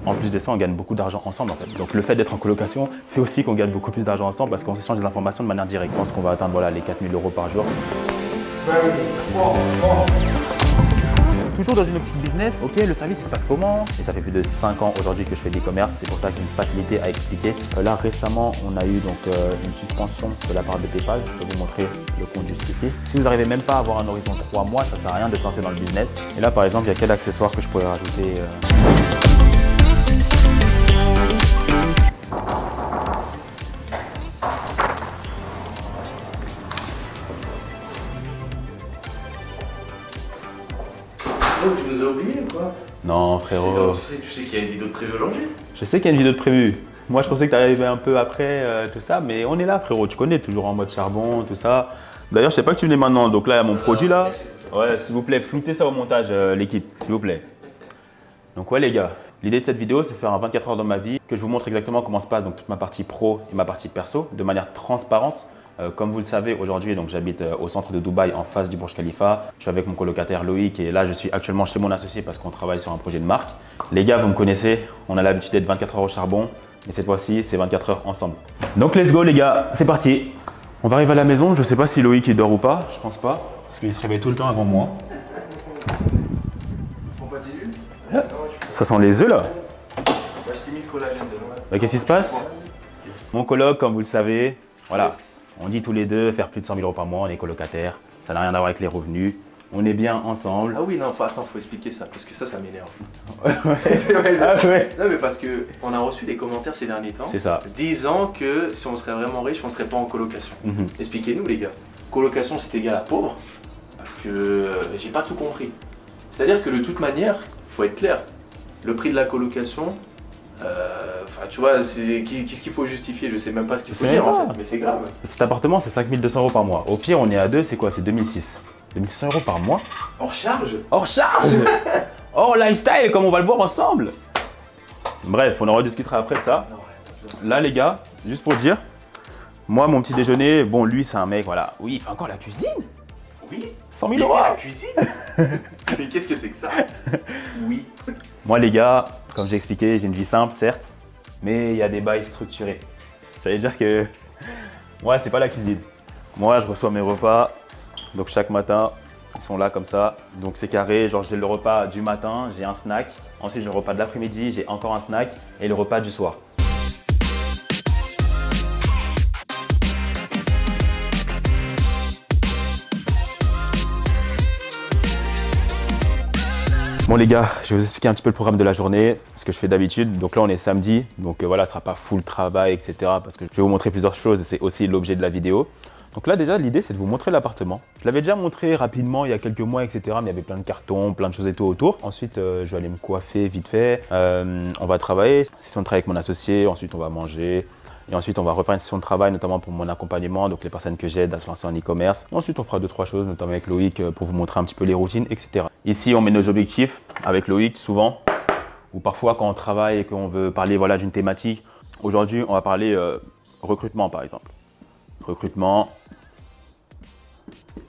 En plus de ça, on gagne beaucoup d'argent ensemble en fait. Donc le fait d'être en colocation fait aussi qu'on gagne beaucoup plus d'argent ensemble parce qu'on s'échange des informations de manière directe. Je pense qu'on va atteindre voilà, les 4 000 € par jour. Toujours dans une optique business, ok, le service il se passe comment? Et ça fait plus de 5 ans aujourd'hui que je fais de l'e-commerce, c'est pour ça que j'ai une facilité à expliquer. Là récemment, on a eu donc une suspension de la part de PayPal, je peux vous montrer le compte juste ici. Si vous n'arrivez même pas à avoir un horizon 3 mois, ça ne sert à rien de se lancer dans le business. Et là par exemple, il y a quel accessoire que je pourrais rajouter Tu nous as oublié ou quoi? Non frérot. Tu sais qu'il y a une vidéo de prévue aujourd'hui? Je sais qu'il y a une vidéo de prévue. Moi je pensais que tu arrivais un peu après tout ça, mais on est là frérot, tu connais, toujours en mode charbon, tout ça. D'ailleurs je sais pas que tu venais maintenant, donc là il y a mon produit là. Ouais s'il vous plaît, floutez ça au montage l'équipe, s'il vous plaît. Donc ouais les gars, l'idée de cette vidéo c'est de faire un 24 heures dans ma vie, que je vous montre exactement comment se passe donc toute ma partie pro et ma partie perso, de manière transparente. Comme vous le savez, aujourd'hui, donc j'habite au centre de Dubaï, en face du Burj Khalifa. Je suis avec mon colocataire Loïc et là, je suis actuellement chez mon associé parce qu'on travaille sur un projet de marque. Les gars, vous me connaissez, on a l'habitude d'être 24 heures au charbon, mais cette fois-ci, c'est 24 heures ensemble. Donc, let's go les gars, c'est parti. On va arriver à la maison, je ne sais pas si Loïc il dort ou pas, je pense pas, parce qu'il se réveille tout le temps avant moi. Ça sent les œufs là. Je t'ai mis le collagène dedans. Qu'est-ce qui se passe? Mon coloc, comme vous le savez, voilà. On dit tous les deux faire plus de 100 000 € par mois, on est colocataires, ça n'a rien à voir avec les revenus, on est bien ensemble. Ah oui, non, attends, faut expliquer ça, parce que ça m'énerve. Ah ouais. Non, mais parce qu'on a reçu des commentaires ces derniers temps, c'est ça, disant que si on serait vraiment riche, on ne serait pas en colocation. Expliquez-nous les gars, colocation c'est égal à pauvre, parce que j'ai pas tout compris. C'est-à-dire que de toute manière, faut être clair, le prix de la colocation, tu vois, qu'est-ce qu'il faut justifier? Je sais même pas ce qu'il faut dire en fait, mais c'est grave. Cet appartement, c'est 5 200 € par mois. Au pire, on est à deux, c'est quoi? C'est 2006. 2600 € par mois? Hors charge? Hors charge. Hors lifestyle, comme on va le voir ensemble. Bref, on en rediscutera après ça. Là, les gars, juste pour dire, moi, mon petit déjeuner, bon, lui, c'est un mec, voilà. Oui, il fait encore la cuisine. Oui. 100 000 €. La cuisine. Mais qu'est-ce que c'est que ça? Oui. Moi, les gars, comme j'ai expliqué, j'ai une vie simple, certes, mais il y a des bails structurés. Ça veut dire que moi, c'est pas la cuisine. Moi, je reçois mes repas, donc chaque matin, ils sont là comme ça. Donc c'est carré, genre j'ai le repas du matin, j'ai un snack. Ensuite, j'ai le repas de l'après-midi, j'ai encore un snack et le repas du soir. Bon les gars, je vais vous expliquer un petit peu le programme de la journée, ce que je fais d'habitude. Donc là on est samedi, donc voilà, ce sera pas full travail, etc. Parce que je vais vous montrer plusieurs choses et c'est aussi l'objet de la vidéo. Donc là déjà l'idée c'est de vous montrer l'appartement. Je l'avais déjà montré rapidement il y a quelques mois, etc. Mais il y avait plein de cartons, plein de choses et tout autour. Ensuite je vais aller me coiffer vite fait. On va travailler, session de travail avec mon associé, ensuite on va manger. Et ensuite, on va refaire une session de travail, notamment pour mon accompagnement, donc les personnes que j'aide à se lancer en e-commerce. Ensuite, on fera 2-3 choses, notamment avec Loïc, pour vous montrer un petit peu les routines, etc. Ici, on met nos objectifs avec Loïc, souvent, ou parfois quand on travaille et qu'on veut parler voilà, d'une thématique. Aujourd'hui, on va parler recrutement, par exemple. Recrutement,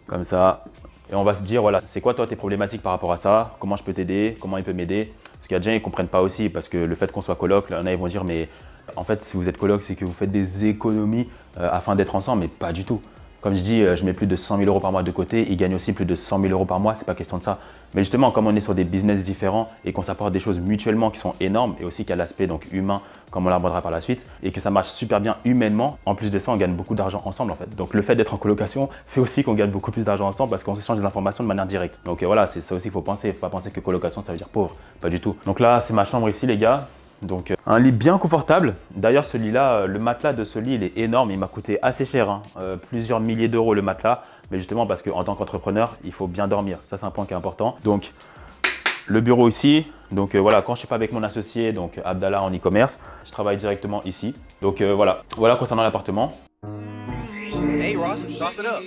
comme ça. Et on va se dire, voilà, c'est quoi toi tes problématiques par rapport à ça? Comment je peux t'aider? Comment il peut m'aider? Parce qu'il y a des gens qui ne comprennent pas aussi, parce que le fait qu'on soit coloc, là, ils vont dire, mais en fait, si vous êtes coloc, c'est que vous faites des économies afin d'être ensemble, mais pas du tout. Comme je dis, je mets plus de 100 000 € par mois de côté, ils gagnent aussi plus de 100 000 € par mois, c'est pas question de ça. Mais justement, comme on est sur des business différents et qu'on s'apporte des choses mutuellement qui sont énormes, et aussi qu'il y a l'aspect donc humain, comme on l'abordera par la suite, et que ça marche super bien humainement, en plus de ça, on gagne beaucoup d'argent ensemble en fait. Donc le fait d'être en colocation fait aussi qu'on gagne beaucoup plus d'argent ensemble parce qu'on s'échange des informations de manière directe. Donc voilà, c'est ça aussi qu'il faut penser. Il ne faut pas penser que colocation, ça veut dire pauvre, pas du tout. Donc là, c'est ma chambre ici, les gars. Donc un lit bien confortable. D'ailleurs ce lit là, le matelas de ce lit il est énorme, il m'a coûté assez cher, hein. Plusieurs milliers d'euros le matelas, mais justement parce qu'en tant qu'entrepreneur il faut bien dormir, ça c'est un point qui est important. Donc le bureau ici, donc voilà, quand je suis pas avec mon associé, donc Abdallah en e-commerce, je travaille directement ici. Donc voilà concernant l'appartement. Hey Ross, sauce it up.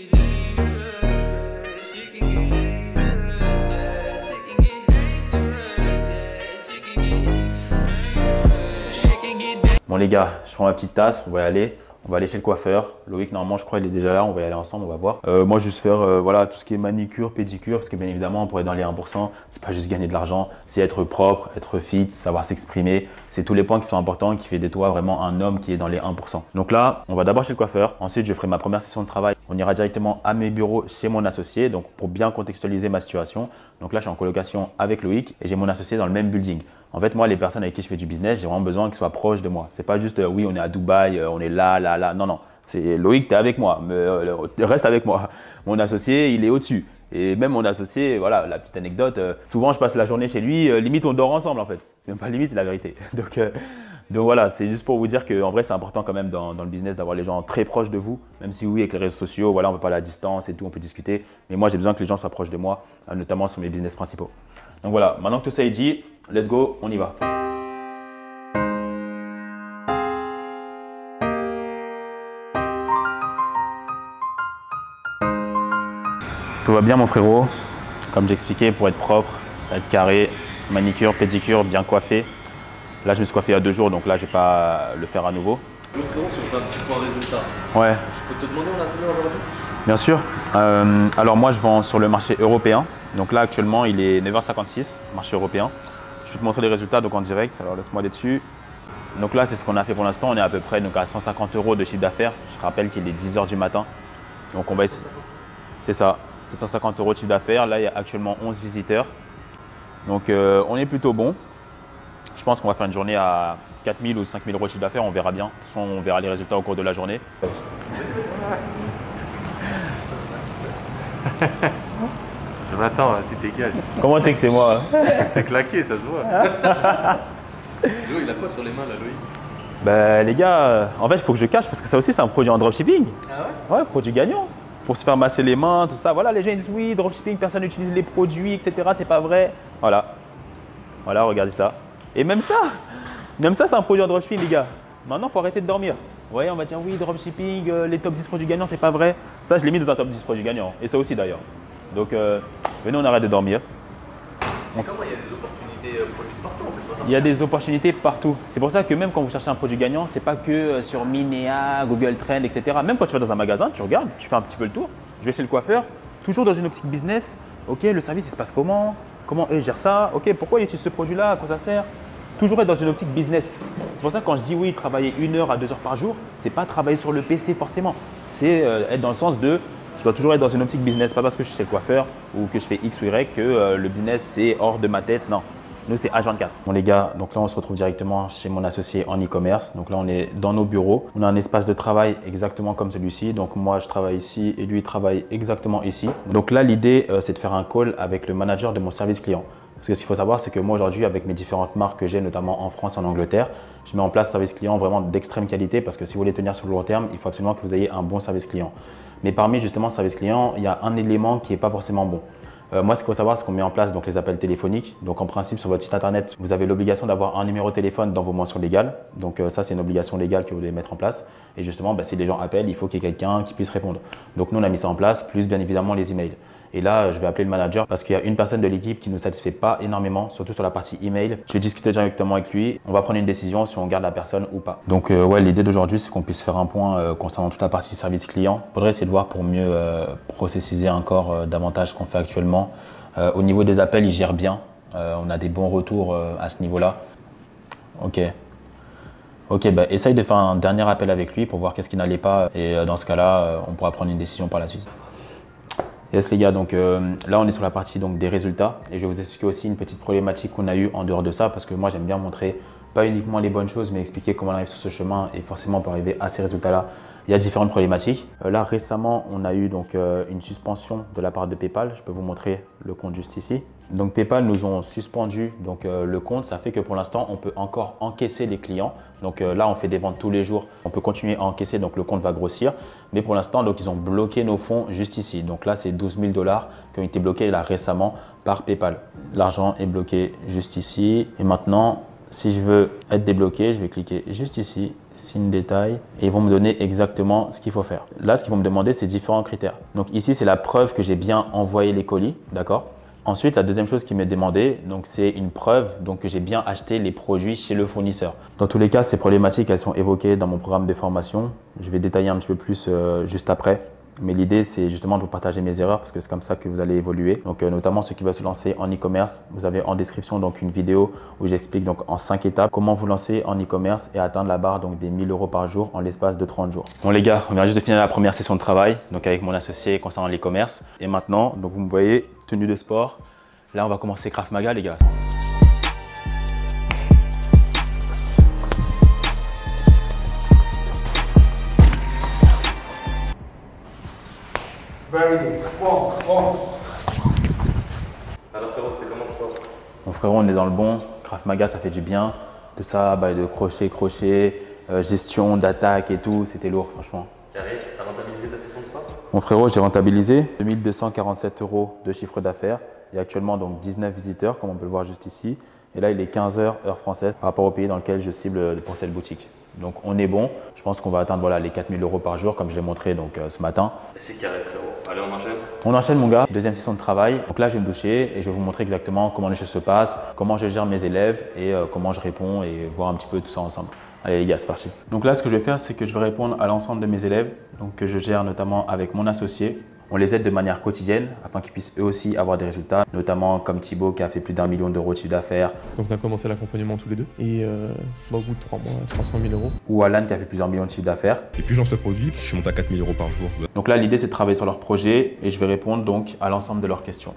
Bon les gars, je prends ma petite tasse, on va y aller. On va aller chez le coiffeur. Loïc, normalement, je crois, il est déjà là. On va y aller ensemble, on va voir. Moi, juste faire voilà, tout ce qui est manicure, pédicure, parce que bien évidemment, pour être dans les 1%, c'est pas juste gagner de l'argent, c'est être propre, être fit, savoir s'exprimer. C'est tous les points qui sont importants, qui fait de toi vraiment un homme qui est dans les 1%. Donc là, on va d'abord chez le coiffeur. Ensuite, je ferai ma première session de travail. On ira directement à mes bureaux chez mon associé, donc pour bien contextualiser ma situation. Donc là, je suis en colocation avec Loïc et j'ai mon associé dans le même building. En fait, moi, les personnes avec qui je fais du business, j'ai vraiment besoin qu'ils soient proches de moi. C'est pas juste, oui, on est à Dubaï, on est là, là, là. Non, non. C'est Loïc, tu es avec moi, mais, reste avec moi. Mon associé, il est au-dessus. Et même mon associé, voilà, la petite anecdote, souvent je passe la journée chez lui, limite on dort ensemble en fait. C'est même pas limite, c'est la vérité. Donc voilà, c'est juste pour vous dire qu'en vrai c'est important quand même dans le business d'avoir les gens très proches de vous. Même si oui, avec les réseaux sociaux, voilà, on peut parler à distance et tout, on peut discuter. Mais moi j'ai besoin que les gens soient proches de moi, notamment sur mes business principaux. Donc voilà, maintenant que tout ça est dit, let's go, on y va. Tout va bien mon frérot, comme j'expliquais, pour être propre, être carré, manicure, pédicure, bien coiffé. Là je me suis coiffé il y a 2 jours, donc là je ne vais pas le faire à nouveau. Le frérot, si on fait un petit point résultat, ouais. Je peux te demander on a combien aujourd'hui? Bien sûr. Alors moi je vends sur le marché européen. Donc là actuellement il est 9h56, marché européen. Je vais te montrer les résultats donc en direct, alors laisse-moi aller dessus. Donc là c'est ce qu'on a fait pour l'instant, on est à peu près donc, à 150 € de chiffre d'affaires. Je rappelle qu'il est 10h du matin. Donc on va essayer. C'est ça, 750 € de chiffre d'affaires. Là il y a actuellement 11 visiteurs. Donc on est plutôt bon. Je pense qu'on va faire une journée à 4000 ou 5000 € de chiffre d'affaires, on verra bien. De toute façon on verra les résultats au cours de la journée. Je m'attends, c'est dégage. Comment tu sais que c'est moi? C'est claqué, ça se voit. Joe, il a quoi sur les mains là, Loïc? Bah les gars, en fait il faut que je cache parce que ça aussi c'est un produit en dropshipping. Ah ouais? Ouais, produit gagnant. Pour se faire masser les mains, tout ça. Voilà, les gens ils disent oui, dropshipping, personne n'utilise les produits, etc. C'est pas vrai. Voilà. Voilà, regardez ça. Et même ça c'est un produit en dropshipping les gars. Maintenant il faut arrêter de dormir. Vous voyez, on va dire oui, dropshipping, les top 10 produits gagnants, c'est pas vrai. Ça je l'ai mis dans un top 10 produits gagnants. Et ça aussi d'ailleurs. Donc venez, on arrête de dormir. C'est comment il y a des opportunités produits partout en fait, Il y a des opportunités partout. C'est pour ça que même quand vous cherchez un produit gagnant, c'est pas que sur Minea, Google Trends, etc. Même quand tu vas dans un magasin, tu regardes, tu fais un petit peu le tour. Je vais chez le coiffeur, toujours dans une optique business. Ok, le service il se passe comment? Comment eux gèrent ça? Ok, pourquoi ils utilisent ce produit-là? À quoi ça sert? Toujours être dans une optique business. C'est pour ça que quand je dis oui, travailler 1 heure à 2 heures par jour, c'est pas travailler sur le PC forcément. C'est être dans le sens de je dois toujours être dans une optique business, pas parce que je suis chez le coiffeur ou que je fais X ou Y que le business c'est hors de ma tête. Non, nous c'est H24. Bon les gars, donc là on se retrouve directement chez mon associé en e-commerce. Donc là on est dans nos bureaux. On a un espace de travail exactement comme celui-ci. Donc moi je travaille ici et lui il travaille exactement ici. Donc là l'idée c'est de faire un call avec le manager de mon service client. Parce que ce qu'il faut savoir, c'est que moi aujourd'hui, avec mes différentes marques que j'ai, notamment en France et en Angleterre, je mets en place un service client vraiment d'extrême qualité parce que si vous voulez tenir sur le long terme, il faut absolument que vous ayez un bon service client. Mais parmi justement ce service client, il y a un élément qui n'est pas forcément bon. Moi, ce qu'il faut savoir, c'est qu'on met en place donc, les appels téléphoniques. Donc en principe, sur votre site internet, vous avez l'obligation d'avoir un numéro de téléphone dans vos mentions légales. Donc ça, c'est une obligation légale que vous devez mettre en place. Et justement, si les gens appellent, il faut qu'il y ait quelqu'un qui puisse répondre. Donc nous, on a mis ça en place, plus bien évidemment les emails. Et là, je vais appeler le manager parce qu'il y a une personne de l'équipe qui ne nous satisfait pas énormément, surtout sur la partie email. Je vais discuter directement avec lui. On va prendre une décision si on garde la personne ou pas. Donc, ouais, l'idée d'aujourd'hui, c'est qu'on puisse faire un point concernant toute la partie service client. Il faudrait essayer de voir pour mieux processiser encore davantage ce qu'on fait actuellement. Au niveau des appels, il gère bien. On a des bons retours à ce niveau-là. Ok. Ok, bah, essaye de faire un dernier appel avec lui pour voir qu'est-ce qui n'allait pas. Et dans ce cas-là, on pourra prendre une décision par la suite. Yes les gars, donc là on est sur la partie donc, des résultats et je vais vous expliquer aussi une petite problématique qu'on a eue en dehors de ça parce que moi j'aime bien montrer pas uniquement les bonnes choses mais expliquer comment on arrive sur ce chemin et forcément pour arriver à ces résultats-là, il y a différentes problématiques. Là récemment on a eu donc une suspension de la part de PayPal, je peux vous montrer le compte juste ici. Donc PayPal nous ont suspendu donc, le compte, ça fait que pour l'instant on peut encore encaisser les clients. Donc là on fait des ventes tous les jours, on peut continuer à encaisser donc le compte va grossir. Mais pour l'instant donc ils ont bloqué nos fonds juste ici. Donc là c'est 12 000 $ qui ont été bloqués là récemment par PayPal. L'argent est bloqué juste ici et maintenant si je veux être débloqué, je vais cliquer juste ici, signe détail et ils vont me donner exactement ce qu'il faut faire. Là ce qu'ils vont me demander c'est différents critères. Donc ici c'est la preuve que j'ai bien envoyé les colis, d'accord? Ensuite, la deuxième chose qui m'est demandée, c'est une preuve que j'ai bien acheté les produits chez le fournisseur. Dans tous les cas, ces problématiques, elles sont évoquées dans mon programme de formation. Je vais détailler un petit peu plus juste après. Mais l'idée, c'est justement de vous partager mes erreurs parce que c'est comme ça que vous allez évoluer. Donc, notamment ceux qui veulent se lancer en e-commerce, vous avez en description une vidéo où j'explique en 5 étapes comment vous lancer en e-commerce et atteindre la barre des 1 000 € par jour en l'espace de 30 jours. Bon les gars, on vient juste de finir la première session de travail avec mon associé concernant l'e-commerce. Et maintenant, vous me voyez, tenue de sport. Là, on va commencer Krav Maga les gars. Alors frérot, c'était comment le sport? Mon frérot, on est dans le bon. Krav Maga, ça fait du bien. Tout ça, de crochet, gestion d'attaque et tout, c'était lourd franchement. Carré, t'as rentabilisé ta session de sport? Mon frérot, j'ai rentabilisé 2 247 € de chiffre d'affaires. Il y a actuellement 19 visiteurs, comme on peut le voir juste ici. Et là, il est 15 h heure française par rapport au pays dans lequel je cible pour cette boutique. Donc on est bon. Je pense qu'on va atteindre les 4 000 € par jour, comme je l'ai montré ce matin. Et c'est carré frérot. Allez, on enchaîne. On enchaîne mon gars, deuxième session de travail. Donc là, je vais me doucher et je vais vous montrer exactement comment les choses se passent, comment je gère mes élèves et comment je réponds et voir un petit peu tout ça ensemble. Allez les gars, c'est parti. Donc là, ce que je vais faire, c'est que je vais répondre à l'ensemble de mes élèves, que je gère notamment avec mon associé. On les aide de manière quotidienne afin qu'ils puissent eux aussi avoir des résultats, notamment comme Thibaut qui a fait plus d'1 million € de chiffre d'affaires. Donc on a commencé l'accompagnement tous les deux et au bout de 3 mois, 300 000 €. Ou Alan qui a fait plusieurs millions de chiffre d'affaires. Et puis j'en fais produit, je suis monté à 4 000 € par jour. Donc là, l'idée c'est de travailler sur leur projet et je vais répondre à l'ensemble de leurs questions.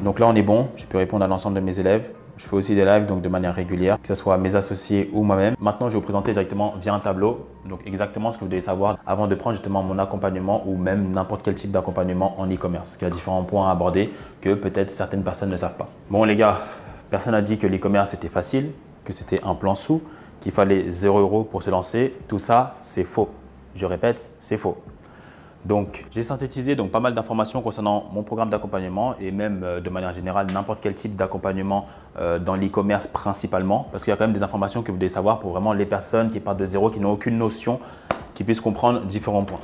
Donc là, on est bon, je peux répondre à l'ensemble de mes élèves. Je fais aussi des lives de manière régulière, que ce soit mes associés ou moi-même. Maintenant, je vais vous présenter directement via un tableau, exactement ce que vous devez savoir avant de prendre justement mon accompagnement ou même n'importe quel type d'accompagnement en e-commerce. Parce qu'il y a différents points à aborder que peut-être certaines personnes ne savent pas. Bon les gars, personne n'a dit que l'e-commerce était facile, que c'était un plan sous, qu'il fallait 0 € pour se lancer. Tout ça, c'est faux. Je répète, c'est faux. Donc, j'ai synthétisé pas mal d'informations concernant mon programme d'accompagnement et même de manière générale n'importe quel type d'accompagnement dans l'e-commerce principalement parce qu'il y a quand même des informations que vous devez savoir pour vraiment les personnes qui partent de zéro, qui n'ont aucune notion, qui puissent comprendre différents points.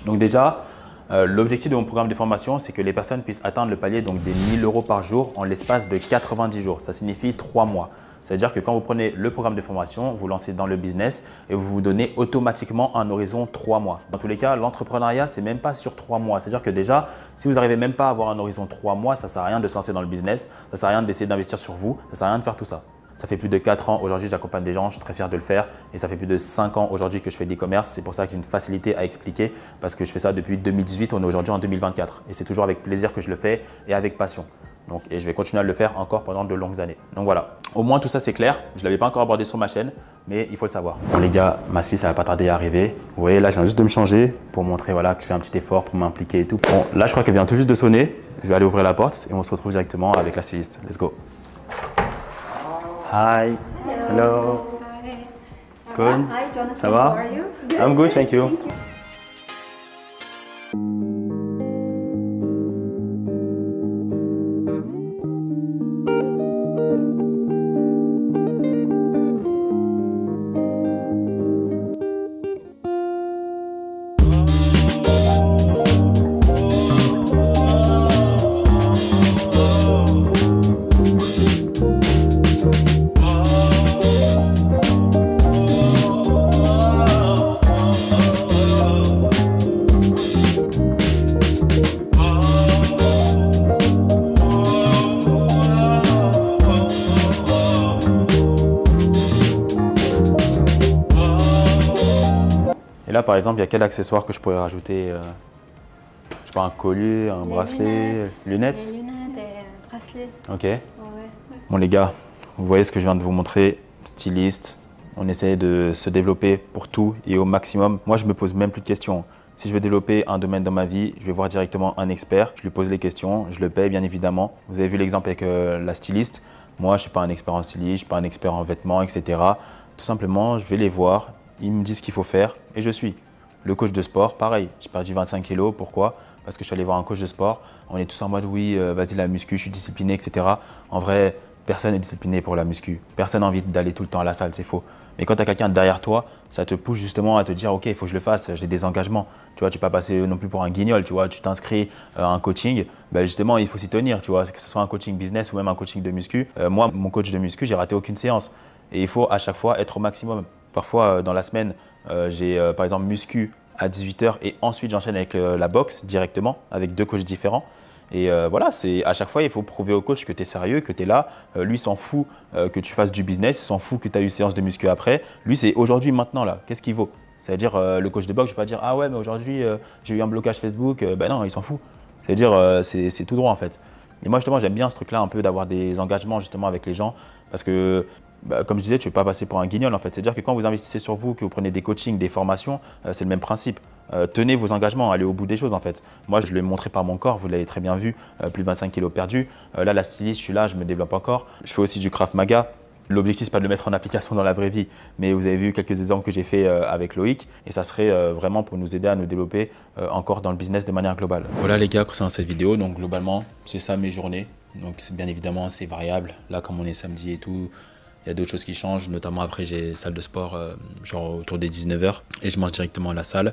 Donc déjà, l'objectif de mon programme de formation, c'est que les personnes puissent atteindre le palier des 1 000 € par jour en l'espace de 90 jours. Ça signifie 3 mois. C'est-à-dire que quand vous prenez le programme de formation, vous lancez dans le business et vous vous donnez automatiquement un horizon 3 mois. Dans tous les cas, l'entrepreneuriat, c'est même pas sur 3 mois. C'est-à-dire que déjà, si vous n'arrivez même pas à avoir un horizon 3 mois, ça ne sert à rien de se lancer dans le business, ça ne sert à rien d'essayer d'investir sur vous, ça ne sert à rien de faire tout ça. Ça fait plus de 4 ans aujourd'hui, j'accompagne des gens, je suis très fier de le faire et ça fait plus de 5 ans aujourd'hui que je fais de l'e-commerce. C'est pour ça que j'ai une facilité à expliquer parce que je fais ça depuis 2018, on est aujourd'hui en 2024 et c'est toujours avec plaisir que je le fais et avec passion. Et je vais continuer à le faire encore pendant de longues années. Donc voilà, au moins tout ça c'est clair. Je ne l'avais pas encore abordé sur ma chaîne, mais il faut le savoir. Bon les gars, ma scie ça va pas tarder à arriver. Vous voyez là, je viens juste de me changer pour montrer que je fais un petit effort pour m'impliquer et tout. Bon, là je crois qu'elle vient tout juste de sonner. Je vais aller ouvrir la porte et on se retrouve directement avec la styliste. Let's go. Hi. Hello. Good. Hi, Jonathan. Ça va? How are you? Good. I'm good, thank you. Là, par exemple, il y a quel accessoire que je pourrais rajouter je sais pas, un collier, un bracelet, lunettes? Les lunettes et bracelet. Ok. Ouais. Bon les gars, vous voyez ce que je viens de vous montrer, styliste. On essaie de se développer pour tout et au maximum. Moi, je me pose même plus de questions. Si je veux développer un domaine dans ma vie, je vais voir directement un expert. Je lui pose les questions, je le paye bien évidemment. Vous avez vu l'exemple avec la styliste. Moi, je ne suis pas un expert en stylisme, je ne suis pas un expert en vêtements, etc. Tout simplement, je vais les voir. Ils me disent ce qu'il faut faire et je suis. Le coach de sport, pareil, j'ai perdu 25 kilos. Pourquoi? Parce que je suis allé voir un coach de sport. On est tous en mode oui, vas-y la muscu, je suis discipliné, etc. En vrai, personne n'est discipliné pour la muscu. Personne n'a envie d'aller tout le temps à la salle, c'est faux. Mais quand tu as quelqu'un derrière toi, ça te pousse justement à te dire ok, il faut que je le fasse, j'ai des engagements. Tu vois, tu ne vas pas passer non plus pour un guignol, tu vois, tu t'inscris à un coaching, ben justement il faut s'y tenir, tu vois, que ce soit un coaching business ou même un coaching de muscu. Moi, mon coach de muscu, j'ai raté aucune séance et il faut à chaque fois être au maximum. Parfois dans la semaine, j'ai par exemple muscu à 18 h et ensuite j'enchaîne avec la boxe directement avec 2 coachs différents. Et voilà, à chaque fois, il faut prouver au coach que tu es sérieux, que tu es là. Lui, il s'en fout que tu fasses du business, il s'en fout que tu as eu séance de muscu après. Lui, c'est aujourd'hui, maintenant, là. Qu'est-ce qu'il vaut? C'est-à-dire, le coach de boxe, je ne vais pas dire « Ah ouais, mais aujourd'hui, j'ai eu un blocage Facebook. » Ben non, il s'en fout. C'est-à-dire, c'est tout droit, en fait. Et moi, justement, j'aime bien ce truc-là, un peu d'avoir des engagements, justement, avec les gens. Parce que, comme je disais, tu ne veux pas passer pour un guignol, en fait. C'est-à-dire que quand vous investissez sur vous, que vous prenez des coachings, des formations, c'est le même principe. Tenez vos engagements, allez au bout des choses en fait. Moi je l'ai montré par mon corps, vous l'avez très bien vu, plus de 25 kg perdus. Là la styliste, je suis là, je me développe encore. Je fais aussi du Krav Maga. L'objectif c'est pas de le mettre en application dans la vraie vie, mais vous avez vu quelques exemples que j'ai fait avec Loïc et ça serait vraiment pour nous aider à nous développer encore dans le business de manière globale. Voilà les gars, concernant cette vidéo, donc globalement c'est ça mes journées. Donc bien évidemment c'est variable. Là comme on est samedi et tout, il y a d'autres choses qui changent, notamment après j'ai salle de sport genre autour des 19 h et je mange directement à la salle.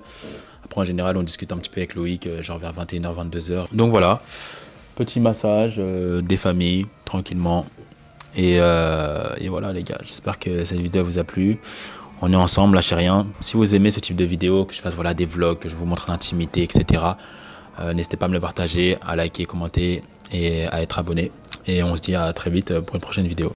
Après en général on discute un petit peu avec Loïc genre vers 21 h, 22 h. Donc voilà, petit massage des familles tranquillement. Et voilà les gars, j'espère que cette vidéo vous a plu. On est ensemble, lâchez rien. Si vous aimez ce type de vidéo, que je fasse voilà, des vlogs, que je vous montre l'intimité, etc. N'hésitez pas à me le partager, à liker, commenter et à être abonné. Et on se dit à très vite pour une prochaine vidéo.